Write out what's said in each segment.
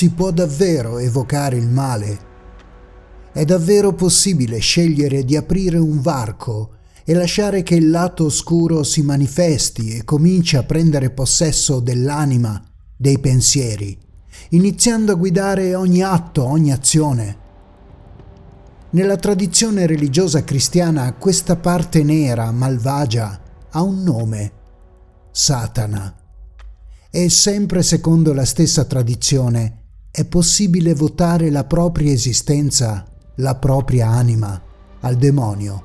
si può davvero evocare il male? È davvero possibile scegliere di aprire un varco e lasciare che il lato oscuro si manifesti e cominci a prendere possesso dell'anima, dei pensieri, iniziando a guidare ogni atto, ogni azione? Nella tradizione religiosa cristiana questa parte nera, malvagia, ha un nome: Satana. E sempre secondo la stessa tradizione è possibile votare la propria esistenza, la propria anima, al demonio.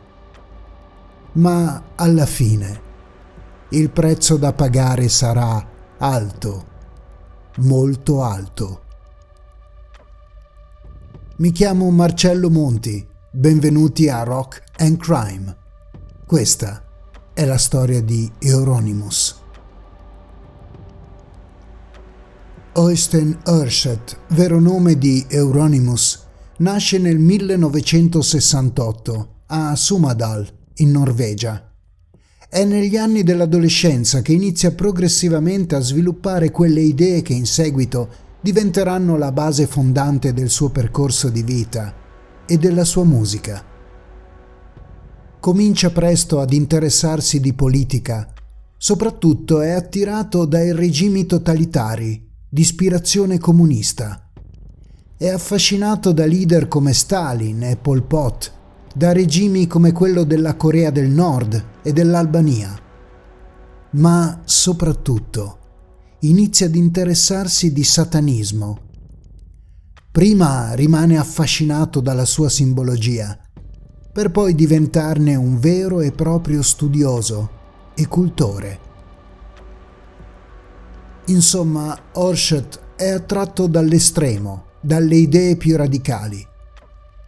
Ma alla fine il prezzo da pagare sarà alto, molto alto. Mi chiamo Marcello Monti, benvenuti a Rock and Crime. Questa è la storia di Euronymous. Øystein Ørset, vero nome di Euronymous, nasce nel 1968 a Sumedal, in Norvegia. È negli anni dell'adolescenza che inizia progressivamente a sviluppare quelle idee che in seguito diventeranno la base fondante del suo percorso di vita e della sua musica. Comincia presto ad interessarsi di politica, soprattutto è attirato dai regimi totalitari di ispirazione comunista. È affascinato da leader come Stalin e Pol Pot, da regimi come quello della Corea del Nord e dell'Albania. Ma soprattutto inizia ad interessarsi di satanismo. Prima rimane affascinato dalla sua simbologia, per poi diventarne un vero e proprio studioso e cultore. Insomma, Ørset è attratto dall'estremo, dalle idee più radicali,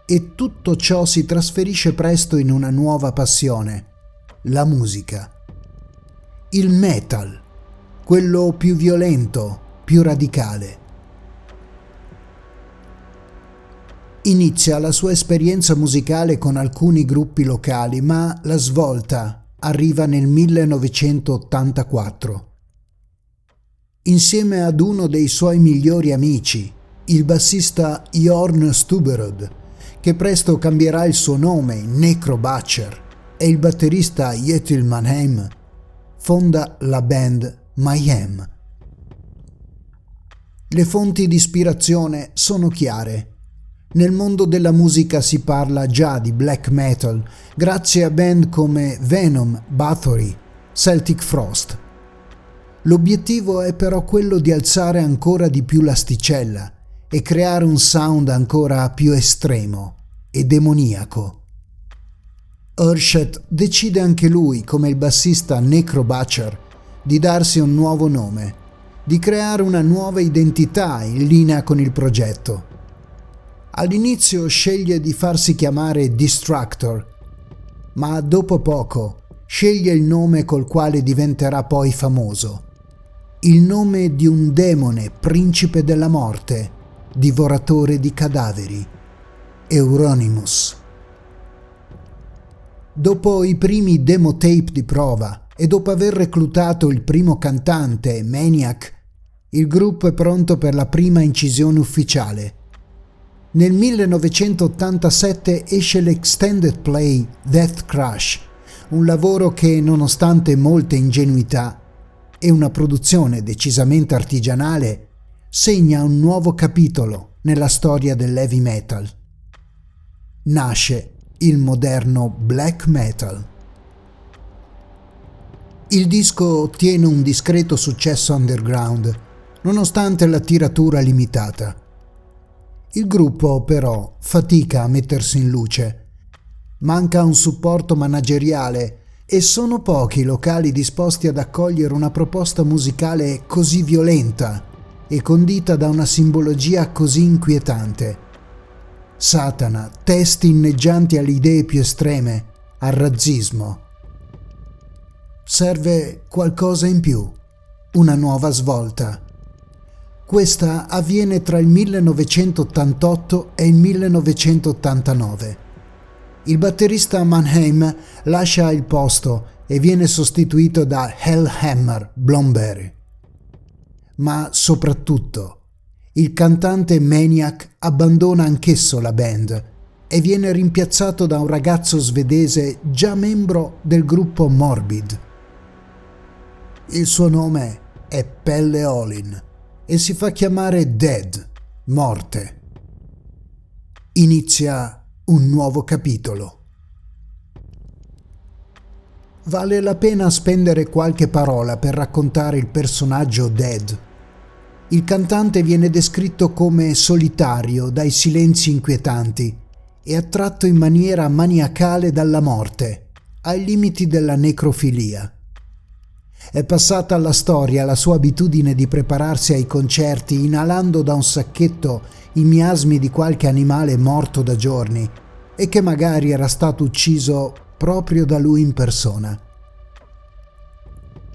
e tutto ciò si trasferisce presto in una nuova passione: la musica. Il metal, quello più violento, più radicale. Inizia la sua esperienza musicale con alcuni gruppi locali, ma la svolta arriva nel 1984. Insieme ad uno dei suoi migliori amici, il bassista Jørn Stubberud, che presto cambierà il suo nome in Necro Butcher, e il batterista Jethro Mannheim, fonda la band Mayhem. Le fonti di ispirazione sono chiare. Nel mondo della musica si parla già di black metal grazie a band come Venom, Bathory, Celtic Frost. L'obiettivo è però quello di alzare ancora di più l'asticella e creare un sound ancora più estremo e demoniaco. Ørset decide anche lui, come il bassista Necro Butcher, di darsi un nuovo nome, di creare una nuova identità in linea con il progetto. All'inizio sceglie di farsi chiamare Distractor, ma dopo poco sceglie il nome col quale diventerà poi famoso. Il nome di un demone principe della morte, divoratore di cadaveri, Euronymous. Dopo i primi demo tape di prova e dopo aver reclutato il primo cantante, Maniac, il gruppo è pronto per la prima incisione ufficiale. Nel 1987 esce l'extended play Death Crush, un lavoro che, nonostante molte ingenuità e una produzione decisamente artigianale, segna un nuovo capitolo nella storia dell'heavy metal. Nasce il moderno black metal. Il disco ottiene un discreto successo underground, nonostante la tiratura limitata. Il gruppo, però, fatica a mettersi in luce. Manca un supporto manageriale e sono pochi i locali disposti ad accogliere una proposta musicale così violenta e condita da una simbologia così inquietante. Satana, testi inneggianti alle idee più estreme, al razzismo. Serve qualcosa in più, una nuova svolta. Questa avviene tra il 1988 e il 1989. Il batterista Mannheim lascia il posto e viene sostituito da Hellhammer Blomberry. Ma soprattutto, il cantante Maniac abbandona anch'esso la band e viene rimpiazzato da un ragazzo svedese già membro del gruppo Morbid. Il suo nome è Pelle Olin e si fa chiamare Dead, morte. Inizia un nuovo capitolo. Vale la pena spendere qualche parola per raccontare il personaggio Dead. Il cantante viene descritto come solitario dai silenzi inquietanti e attratto in maniera maniacale dalla morte, ai limiti della necrofilia. È passata alla storia la sua abitudine di prepararsi ai concerti inalando da un sacchetto i miasmi di qualche animale morto da giorni e che magari era stato ucciso proprio da lui in persona.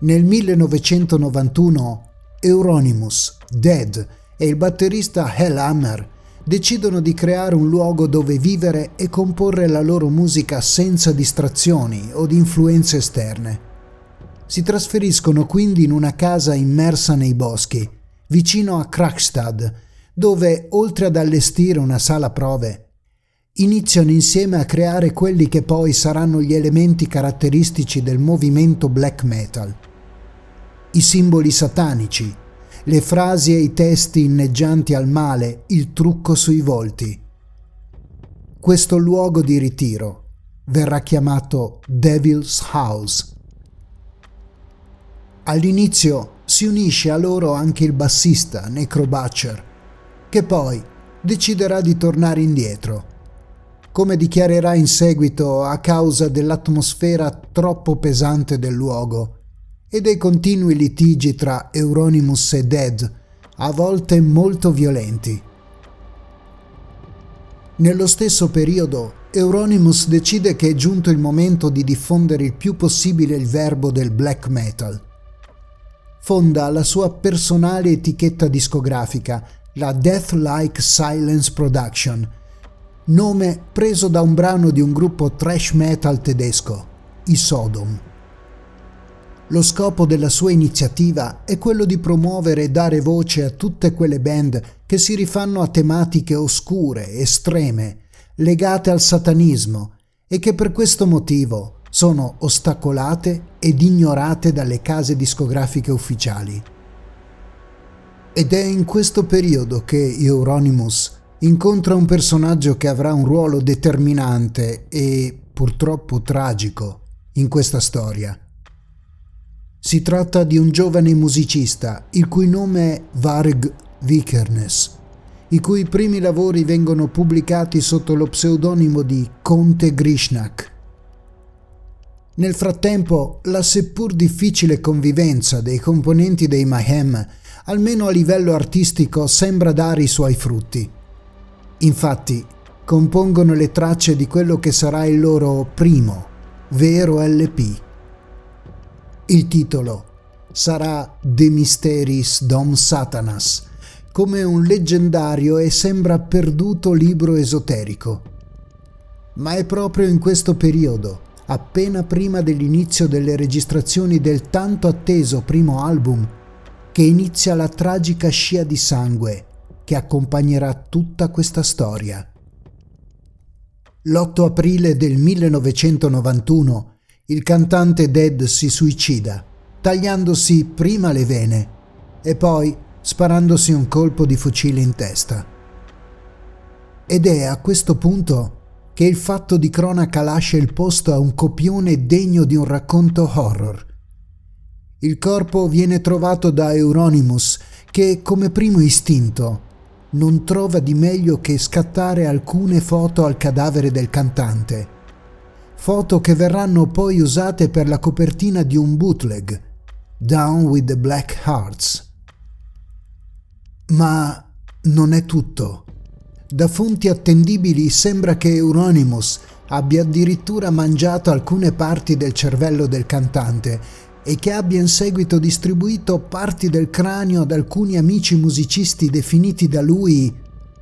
Nel 1991 Euronymous, Dead e il batterista Hellhammer decidono di creare un luogo dove vivere e comporre la loro musica senza distrazioni o di influenze esterne. Si trasferiscono quindi in una casa immersa nei boschi, vicino a Krakstad, dove, oltre ad allestire una sala prove, iniziano insieme a creare quelli che poi saranno gli elementi caratteristici del movimento black metal. I simboli satanici, le frasi e i testi inneggianti al male, il trucco sui volti. Questo luogo di ritiro verrà chiamato Devil's House. All'inizio si unisce a loro anche il bassista Necro Butcher, che poi deciderà di tornare indietro, come dichiarerà in seguito a causa dell'atmosfera troppo pesante del luogo e dei continui litigi tra Euronymous e Dead, a volte molto violenti. Nello stesso periodo, Euronymous decide che è giunto il momento di diffondere il più possibile il verbo del black metal. Fonda la sua personale etichetta discografica, la Deathlike Silence Production, nome preso da un brano di un gruppo thrash metal tedesco, i Sodom. Lo scopo della sua iniziativa è quello di promuovere e dare voce a tutte quelle band che si rifanno a tematiche oscure, estreme, legate al satanismo e che per questo motivo sono ostacolate ed ignorate dalle case discografiche ufficiali. Ed è in questo periodo che Euronymous incontra un personaggio che avrà un ruolo determinante e purtroppo tragico in questa storia. Si tratta di un giovane musicista il cui nome è Varg Vikernes, i cui primi lavori vengono pubblicati sotto lo pseudonimo di Conte Grishnak. Nel frattempo, la seppur difficile convivenza dei componenti dei Mayhem, almeno a livello artistico, sembra dare i suoi frutti. Infatti, compongono le tracce di quello che sarà il loro primo, vero LP. Il titolo sarà De Mysteris Dom Satanas, come un leggendario e sembra perduto libro esoterico. Ma è proprio in questo periodo, appena prima dell'inizio delle registrazioni del tanto atteso primo album, che inizia la tragica scia di sangue che accompagnerà tutta questa storia. L'8 aprile del 1991 il cantante Dead si suicida, tagliandosi prima le vene e poi sparandosi un colpo di fucile in testa. Ed è a questo punto che il fatto di cronaca lascia il posto a un copione degno di un racconto horror. Il corpo viene trovato da Euronymous, che come primo istinto non trova di meglio che scattare alcune foto al cadavere del cantante, foto che verranno poi usate per la copertina di un bootleg, Down with the Black Hearts. Ma non è tutto. Da fonti attendibili sembra che Euronymous abbia addirittura mangiato alcune parti del cervello del cantante e che abbia in seguito distribuito parti del cranio ad alcuni amici musicisti definiti da lui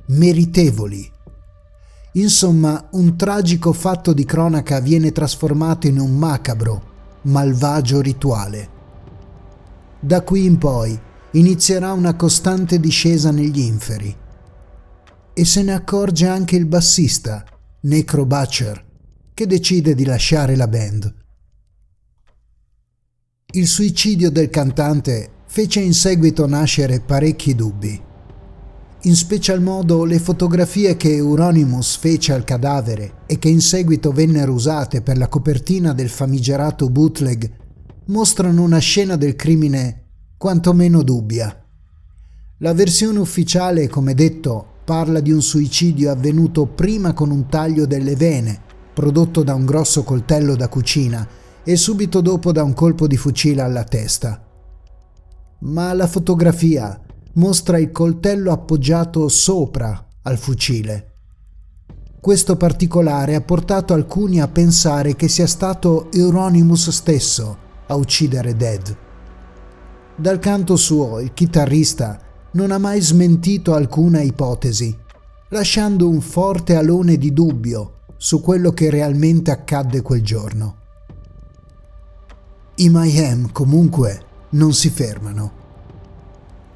meritevoli. Insomma, un tragico fatto di cronaca viene trasformato in un macabro, malvagio rituale. Da qui in poi, inizierà una costante discesa negli inferi. E se ne accorge anche il bassista, Necro Butcher, che decide di lasciare la band. Il suicidio del cantante fece in seguito nascere parecchi dubbi. In special modo le fotografie che Euronymous fece al cadavere e che in seguito vennero usate per la copertina del famigerato bootleg mostrano una scena del crimine quantomeno dubbia. La versione ufficiale, come detto, parla di un suicidio avvenuto prima con un taglio delle vene, prodotto da un grosso coltello da cucina, e subito dopo da un colpo di fucile alla testa. Ma la fotografia mostra il coltello appoggiato sopra al fucile. Questo particolare ha portato alcuni a pensare che sia stato Euronymous stesso a uccidere Dead. Dal canto suo, il chitarrista non ha mai smentito alcuna ipotesi, lasciando un forte alone di dubbio su quello che realmente accadde quel giorno. I Mayhem, comunque, non si fermano.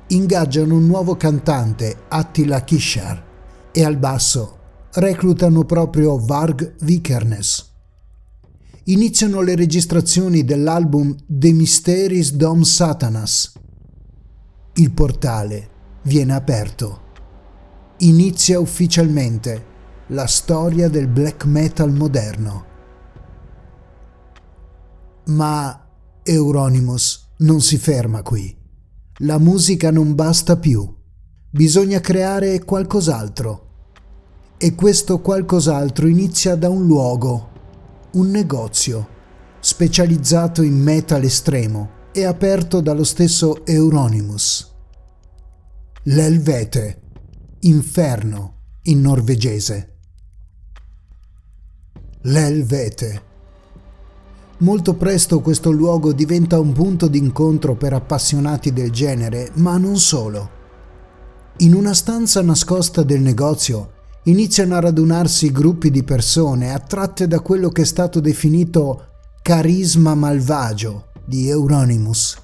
Ingaggiano un nuovo cantante, Attila Kishar, e al basso reclutano proprio Varg Vikernes. Iniziano le registrazioni dell'album De Mysteris Dom Satanas. Il portale viene aperto. Inizia ufficialmente la storia del black metal moderno. Ma Euronymous non si ferma qui. La musica non basta più. Bisogna creare qualcos'altro. E questo qualcos'altro inizia da un luogo, un negozio, specializzato in metal estremo e aperto dallo stesso Euronymous. L'Helvete, inferno in norvegese. L'Helvete. Molto presto questo luogo diventa un punto d'incontro per appassionati del genere, ma non solo. In una stanza nascosta del negozio iniziano a radunarsi gruppi di persone attratte da quello che è stato definito carisma malvagio di Euronymous.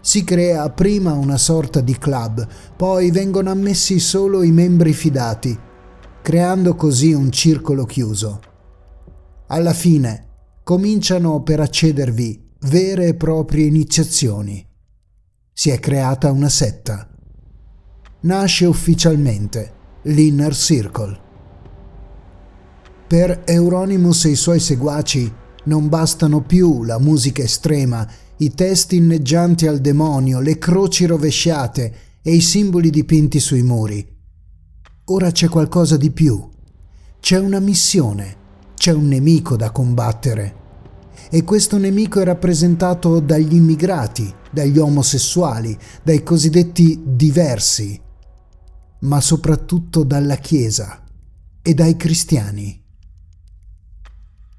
Si crea prima una sorta di club, poi vengono ammessi solo i membri fidati, creando così un circolo chiuso. Alla fine cominciano per accedervi vere e proprie iniziazioni. Si è creata una setta. Nasce ufficialmente l'Inner Circle. Per Euronymous e i suoi seguaci non bastano più la musica estrema, i testi inneggianti al demonio, le croci rovesciate e i simboli dipinti sui muri. Ora c'è qualcosa di più. C'è una missione, c'è un nemico da combattere. E questo nemico è rappresentato dagli immigrati, dagli omosessuali, dai cosiddetti diversi, ma soprattutto dalla Chiesa e dai cristiani.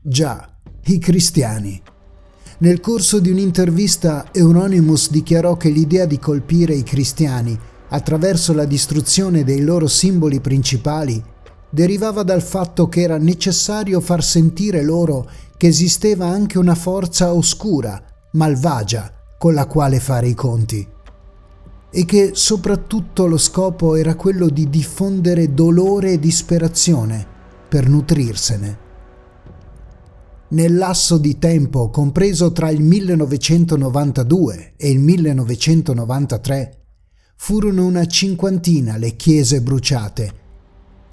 Già, i cristiani. Nel corso di un'intervista Euronymous dichiarò che l'idea di colpire i cristiani attraverso la distruzione dei loro simboli principali derivava dal fatto che era necessario far sentire loro che esisteva anche una forza oscura, malvagia, con la quale fare i conti. E che soprattutto lo scopo era quello di diffondere dolore e disperazione per nutrirsene. Nel lasso di tempo compreso tra il 1992 e il 1993 furono una cinquantina le chiese bruciate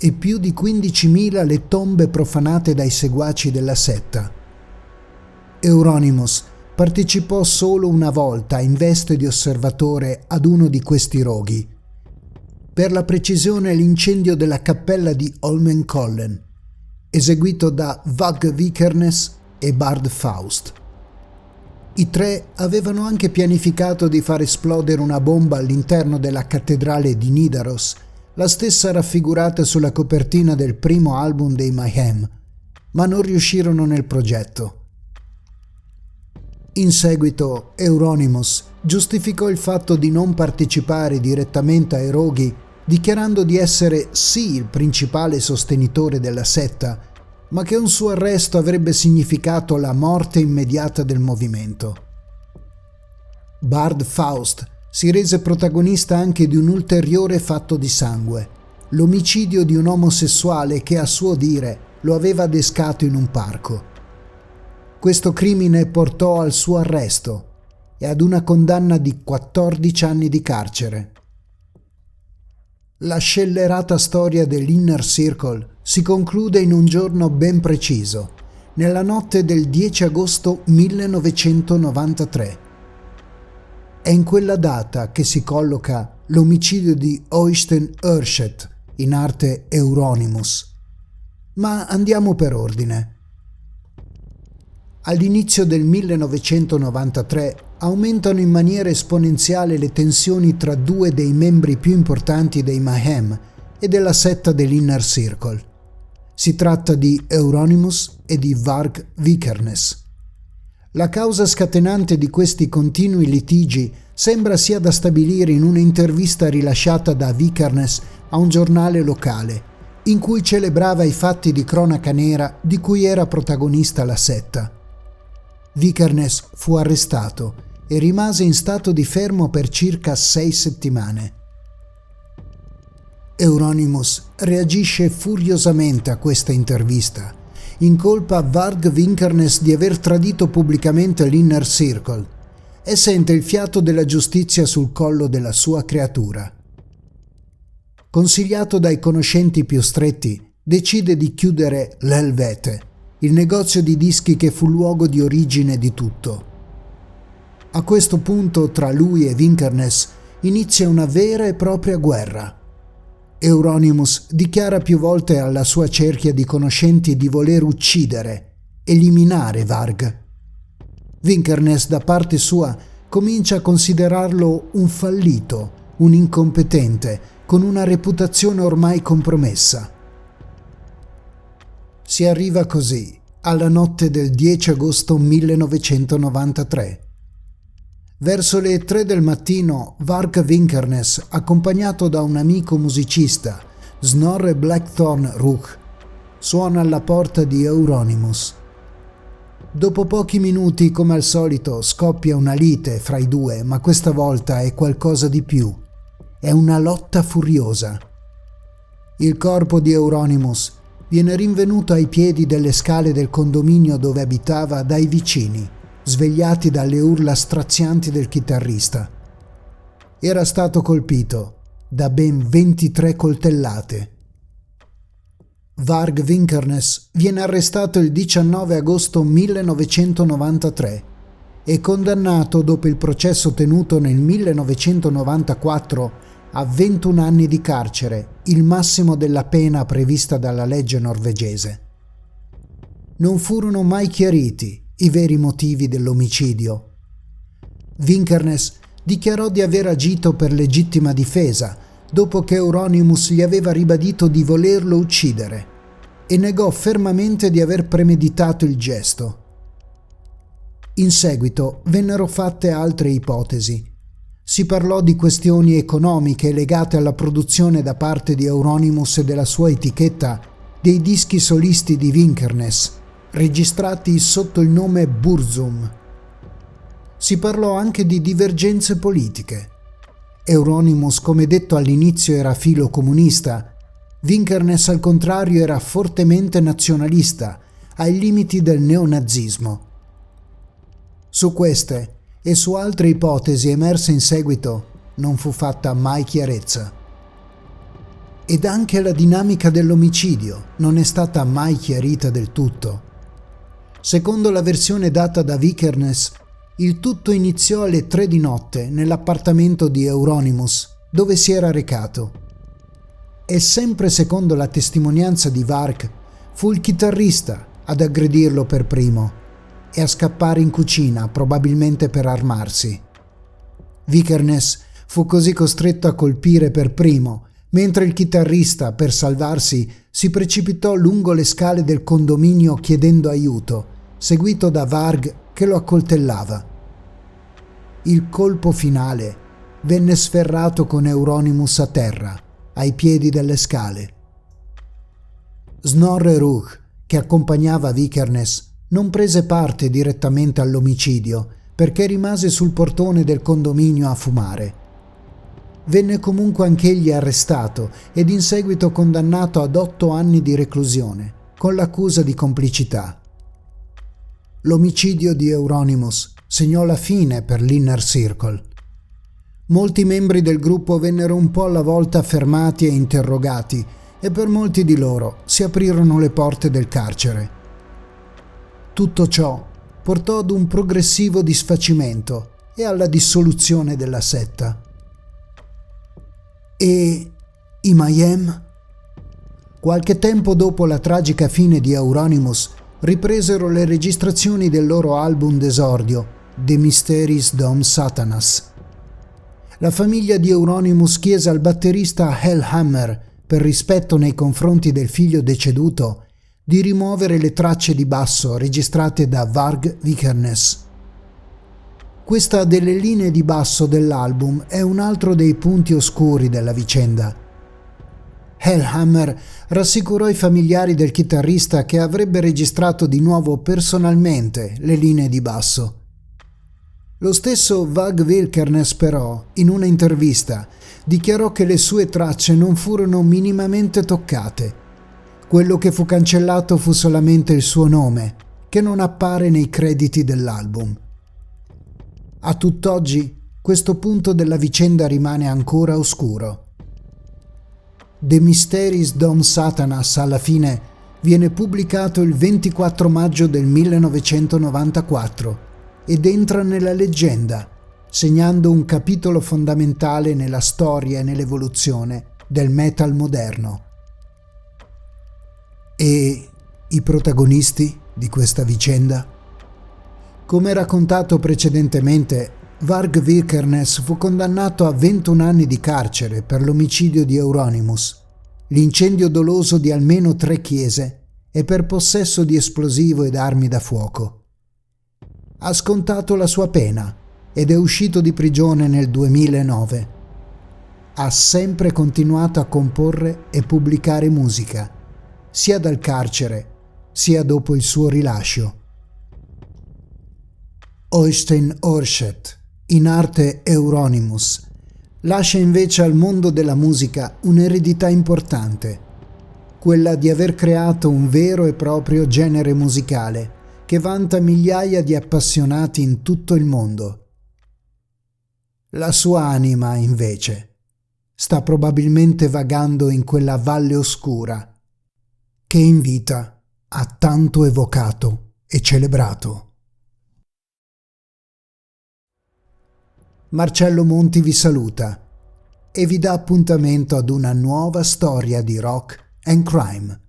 e più di 15.000 le tombe profanate dai seguaci della setta. Euronymous partecipò solo una volta in veste di osservatore ad uno di questi roghi. Per la precisione l'incendio della cappella di Holmenkollen, eseguito da Varg Vikernes e Bard Faust. I tre avevano anche pianificato di far esplodere una bomba all'interno della cattedrale di Nidaros, la stessa raffigurata sulla copertina del primo album dei Mayhem, ma non riuscirono nel progetto. In seguito Euronymous giustificò il fatto di non partecipare direttamente ai roghi, dichiarando di essere sì il principale sostenitore della setta, ma che un suo arresto avrebbe significato la morte immediata del movimento. Bard Faust si rese protagonista anche di un ulteriore fatto di sangue, l'omicidio di un omosessuale che a suo dire lo aveva adescato in un parco. Questo crimine portò al suo arresto e ad una condanna di 14 anni di carcere. La scellerata storia dell'Inner Circle si conclude in un giorno ben preciso, nella notte del 10 agosto 1993. È in quella data che si colloca l'omicidio di Øystein Ørset, in arte Euronymous. Ma andiamo per ordine. All'inizio del 1993 aumentano in maniera esponenziale le tensioni tra due dei membri più importanti dei Mayhem e della setta dell'Inner Circle. Si tratta di Euronymous e di Varg Vikernes. La causa scatenante di questi continui litigi sembra sia da stabilire in un'intervista rilasciata da Vikernes a un giornale locale, in cui celebrava i fatti di cronaca nera di cui era protagonista la setta. Vikernes fu arrestato e rimase in stato di fermo per circa 6 settimane. Euronymous reagisce furiosamente a questa intervista, incolpa Varg Vikernes di aver tradito pubblicamente l'Inner Circle e sente il fiato della giustizia sul collo della sua creatura. Consigliato dai conoscenti più stretti, decide di chiudere l'Helvete, il negozio di dischi che fu luogo di origine di tutto. A questo punto tra lui e Vikernes inizia una vera e propria guerra. Euronymous dichiara più volte alla sua cerchia di conoscenti di voler uccidere, eliminare Varg. Vikernes da parte sua comincia a considerarlo un fallito, un incompetente, con una reputazione ormai compromessa. Si arriva così alla notte del 10 agosto 1993. Verso le 3 del mattino, Varg Vikernes, accompagnato da un amico musicista, Snorre Blackthorn Rugh, suona alla porta di Euronymous. Dopo pochi minuti, come al solito, scoppia una lite fra i due, ma questa volta è qualcosa di più. È una lotta furiosa. Il corpo di Euronymous viene rinvenuto ai piedi delle scale del condominio dove abitava dai vicini, svegliati dalle urla strazianti del chitarrista. Era stato colpito da ben 23 coltellate. Varg Vikernes viene arrestato il 19 agosto 1993 e condannato dopo il processo tenuto nel 1994 a 21 anni di carcere, il massimo della pena prevista dalla legge norvegese. Non furono mai chiariti i veri motivi dell'omicidio. Vikernes dichiarò di aver agito per legittima difesa dopo che Euronymous gli aveva ribadito di volerlo uccidere e negò fermamente di aver premeditato il gesto. In seguito vennero fatte altre ipotesi. Si parlò di questioni economiche legate alla produzione da parte di Euronymous e della sua etichetta dei dischi solisti di Vikernes, registrati sotto il nome Burzum. Si parlò anche di divergenze politiche. Euronymous, come detto all'inizio, era filo comunista. Vikernes, al contrario, era fortemente nazionalista, ai limiti del neonazismo. Su queste e su altre ipotesi emerse in seguito non fu fatta mai chiarezza. Ed anche la dinamica dell'omicidio non è stata mai chiarita del tutto. Secondo la versione data da Vikernes, il tutto iniziò alle 3 di notte nell'appartamento di Euronymous, dove si era recato. E sempre secondo la testimonianza di Varg, fu il chitarrista ad aggredirlo per primo e a scappare in cucina, probabilmente per armarsi. Vikernes fu così costretto a colpire per primo, mentre il chitarrista, per salvarsi, si precipitò lungo le scale del condominio chiedendo aiuto, seguito da Varg che lo accoltellava. Il colpo finale venne sferrato con Euronymous a terra, ai piedi delle scale. Snorre Rugh, che accompagnava Vikernes, non prese parte direttamente all'omicidio perché rimase sul portone del condominio a fumare Venne comunque anch'egli arrestato ed in seguito condannato ad 8 anni di reclusione, con l'accusa di complicità. L'omicidio di Euronymous segnò la fine per l'Inner Circle. Molti membri del gruppo vennero un po' alla volta fermati e interrogati e per molti di loro si aprirono le porte del carcere. Tutto ciò portò ad un progressivo disfacimento e alla dissoluzione della setta. E i Mayhem? Qualche tempo dopo la tragica fine di Euronymous ripresero le registrazioni del loro album d'esordio, The Mysteries Dom Satanas. La famiglia di Euronymous chiese al batterista Hellhammer, per rispetto nei confronti del figlio deceduto, di rimuovere le tracce di basso registrate da Varg Vikernes. Questa delle linee di basso dell'album è un altro dei punti oscuri della vicenda. Hellhammer rassicurò i familiari del chitarrista che avrebbe registrato di nuovo personalmente le linee di basso. Lo stesso Varg Vikernes però, in una intervista, dichiarò che le sue tracce non furono minimamente toccate. Quello che fu cancellato fu solamente il suo nome, che non appare nei crediti dell'album. A tutt'oggi, questo punto della vicenda rimane ancora oscuro. The Mysteries Dom Satanas alla fine viene pubblicato il 24 maggio del 1994 ed entra nella leggenda, segnando un capitolo fondamentale nella storia e nell'evoluzione del metal moderno. E i protagonisti di questa vicenda? Come raccontato precedentemente, Varg Vikernes fu condannato a 21 anni di carcere per l'omicidio di Euronymous, l'incendio doloso di almeno 3 chiese e per possesso di esplosivo ed armi da fuoco. Ha scontato la sua pena ed è uscito di prigione nel 2009. Ha sempre continuato a comporre e pubblicare musica, sia dal carcere sia dopo il suo rilascio. Øystein Aarseth, in arte Euronymous, lascia invece al mondo della musica un'eredità importante, quella di aver creato un vero e proprio genere musicale che vanta migliaia di appassionati in tutto il mondo. La sua anima, invece, sta probabilmente vagando in quella valle oscura che in vita ha tanto evocato e celebrato. Marcello Monti vi saluta e vi dà appuntamento ad una nuova storia di rock and crime.